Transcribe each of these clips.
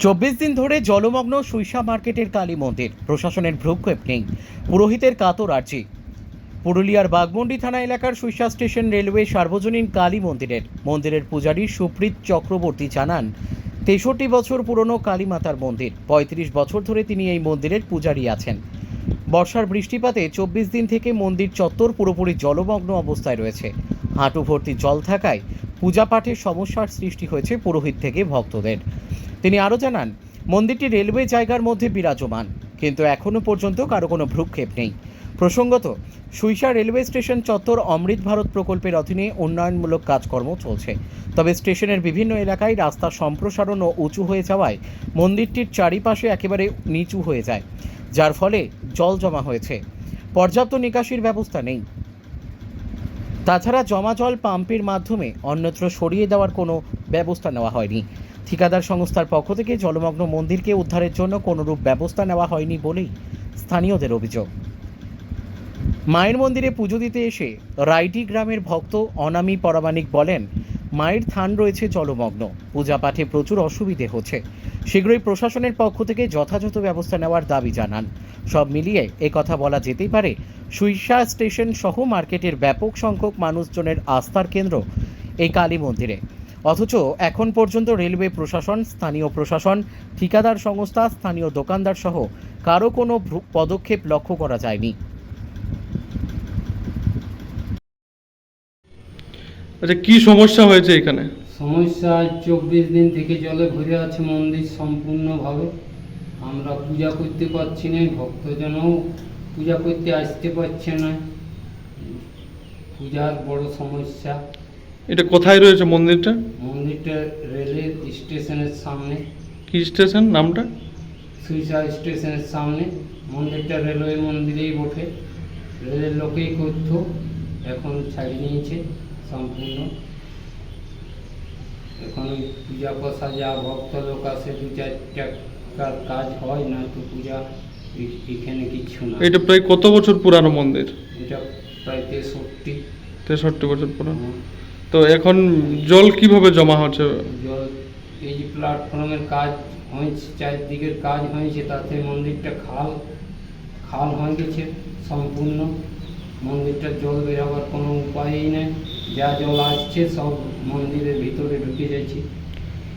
24 দিন ধরে জলমগ্ন সুইসা মার্কেটের কালী মন্দির, প্রশাসনের ভ্রুক্ষেপ নেই, পুরোহিতের কাতর আর্জি। পুরুলিয়ার বাগমুন্ডি থানা এলাকার সুইসা স্টেশন রেলওয়ে সার্বজনীন কালী মন্দিরের পূজারী সুপ্রীত চক্রবর্তী জানান, 63 বছর পুরনো কালী মাতার মন্দির, 35 বছর ধরে তিনি এই মন্দিরের পূজারী আছেন। বর্ষার বৃষ্টিপাতে 24 দিন থেকে মন্দির চত্বর পুরোপুরি জলমগ্ন অবস্থায় রয়েছে। হাঁটু ভর্তি জল থাকায় পূজা পাঠের সমস্যার সৃষ্টি হয়েছে পুরোহিত থেকে ভক্তদের। তিনি আরও জানান, মন্দিরটি রেলওয়ে জায়গার মধ্যে বিরাজমান, কিন্তু এখনও পর্যন্ত কারো কোনো ভ্রুক্ষেপ নেই। প্রসঙ্গত, সুইসা রেলওয়ে স্টেশন চত্বর অমৃত ভারত প্রকল্পের অধীনে উন্নয়নমূলক কাজকর্ম চলছে। তবে স্টেশনের বিভিন্ন এলাকায় রাস্তা সম্প্রসারণ ও উঁচু হয়ে যাওয়ায় মন্দিরটির চারিপাশে একেবারে নিচু হয়ে যায়, যার ফলে জল জমা হয়েছে। পর্যাপ্ত নিকাশির ব্যবস্থা নেই। তাছাড়া জমা জল পাম্পের মাধ্যমে অন্যত্র সরিয়ে দেওয়ার কোনো ব্যবস্থা নেওয়া হয়নি। ঠিকাদার সংস্থার পক্ষ থেকে জলমগ্ন মন্দিরকে উদ্ধারের জন্য কোনোরূপ ব্যবস্থা নেওয়া হয়নি বলেই স্থানীয়দের অভিযোগ। মায়ের মন্দিরে পুজো দিতে এসে রাইটি গ্রামের ভক্ত অনামী পরামানিক বলেন, মায়ের থান রয়েছে জলমগ্ন, পূজা পাঠে প্রচুর অসুবিধে হচ্ছে। শীঘ্রই প্রশাসনের পক্ষ থেকে যথাযথ ব্যবস্থা নেওয়ার দাবি জানান। সব মিলিয়ে কথা বলা যেতেই পারে, সুইসা স্টেশন সহ মার্কেটের ব্যাপক সংখ্যক মানুষজনের আস্থার কেন্দ্র এই কালী মন্দিরে। অথচ এখন পর্যন্ত রেলওয়ে প্রশাসন, স্থানীয় প্রশাসন, ঠিকাদার সংস্থা, স্থানীয় দোকানদার সহ কারো কোনো পদক্ষেপ লক্ষ্য করা যায়নি। আচ্ছা, কি সমস্যা হয়েছে এখানে? সমস্যা 24 দিন থেকে জলে ভরে আছে মন্দির সম্পূর্ণভাবে। আমরা পূজা করতে পারছি না, ভক্তজনও পূজা করতে আসতে পারছে না। পূজার বড় সমস্যা। এটা কোথায় রয়েছে মন্দিরটা? মন্দিরটা রেলের স্টেশনের সামনে। কি স্টেশন নামটা? সুইসা স্টেশনের সামনে। মন্দিরটা রেলওয়ে মন্দিরেই বটে, রেলের লোকেই করত, এখন ছাড়িয়ে নিয়েছে সম্পূর্ণ। এখন ওই পূজা কষা যা ভক্ত লোক আসে, 2-4 টাকার কাজ হয় না, তো পূজা এখানে কিচ্ছু না। এটা প্রায় কত বছর পুরানো মন্দির? এটা প্রায় 63 বছর পুরানো। তো এখন জল কিভাবে জমা হচ্ছে? জল এই যে প্ল্যাটফর্মের কাজ হয়েছে, চারদিকের কাজ হয়েছে, তাতে মন্দিরটা খাল হয়ে গেছে সম্পূর্ণ। মন্দিরটা জল বেরোবার কোনো উপায়ই নেই, যা জল আসছে সব মন্দিরের ভিতরে ঢুকে যাচ্ছে।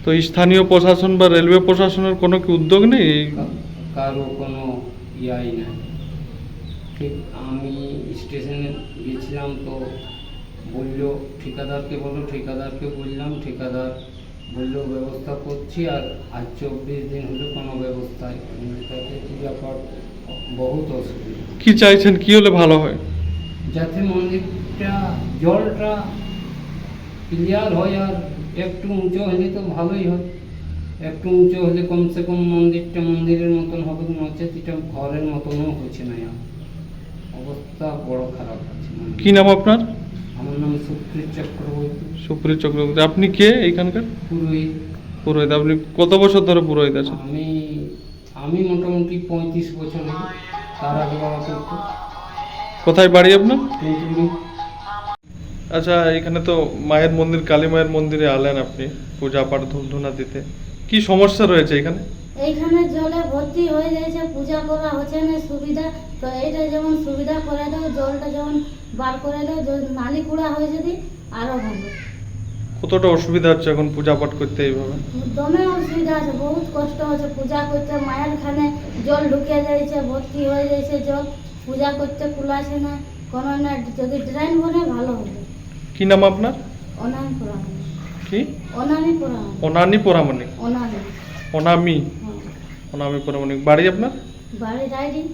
তো স্থানীয় প্রশাসন বা রেলওয়ে প্রশাসনের কোনো কি উদ্যোগ নেই? কারো কোনো ইয়াই নাই। ঠিক আমি স্টেশনে গেছিলাম, তো বললো ঠিকাদারকে বললাম, ঠিকাদার বললো ব্যবস্থা করছি, আর আজ 24 দিন হলো কোনো ব্যবস্থায়। তাতে পূজা পাঠ বহুত অসুবিধা। কি চাইছেন, কি হলে ভালো হয়? যাতে মন্দিরটা জলটা ক্লিয়ার হয়, আর একটু উঁচু হলে তো ভালোই হয়। একটু উঁচু হলে কমসে কম মন্দিরটা মন্দিরের মতন হবে, নচেত এটা ঘরের মতনও হচ্ছে না। অবস্থা বড় খারাপ আছে। কি নাম আপনার? আমার নাম সুপ্রীত চক্রবর্তী। সুপ্রীত চক্রবর্তী। আপনি কে এইখানকার? পুরোহিত। আপনি কত বছর ধরে পুরোহিত আছেন? আমি মোটামুটি 35 বছর হলো। তার আগে বাবা করতো। কোথায় বাড়ি আপনার? কিন্তু আচ্ছা, এখানে তো মায়ের মন্দির, কালী মায়ের মন্দিরে আলেন আপনি পূজা পাঠ ধূপধুনা দিতে, কি সমস্যা রয়েছে এখানে? এইখানে জলে ভর্তি হয়ে যাচ্ছে, পূজা করা হচ্ছে না সুবিধা। তো এইটা যেমন সুবিধা করে দাও, জলটা যেমন বার করে দাও, নালি কুড়া হয়ে যদি আরো ভালো। কতটা অসুবিধা হচ্ছে এখন পূজা পাঠ করতে এইভাবে? দমে অসুবিধা আছে, বহুত কষ্ট হচ্ছে পূজা করতে। মায়ের খানে জল ঢুকে যাইছে, ভর্তি হয়ে যাইছে জল, পূজা করতে কুলাছে না কোনো না। যদি ড্রেন বনে ভালো হবে। কি নাম আপনার? অনামি পোড়ামানিক। কি? অনামি পোড়ামানিক। অনানি পোড়ামানিক। অনামি। অনামি। হ্যাঁ। অনামি পোড়ামানিক। বাড়ি আপনার? বাড়ি রাইডিং।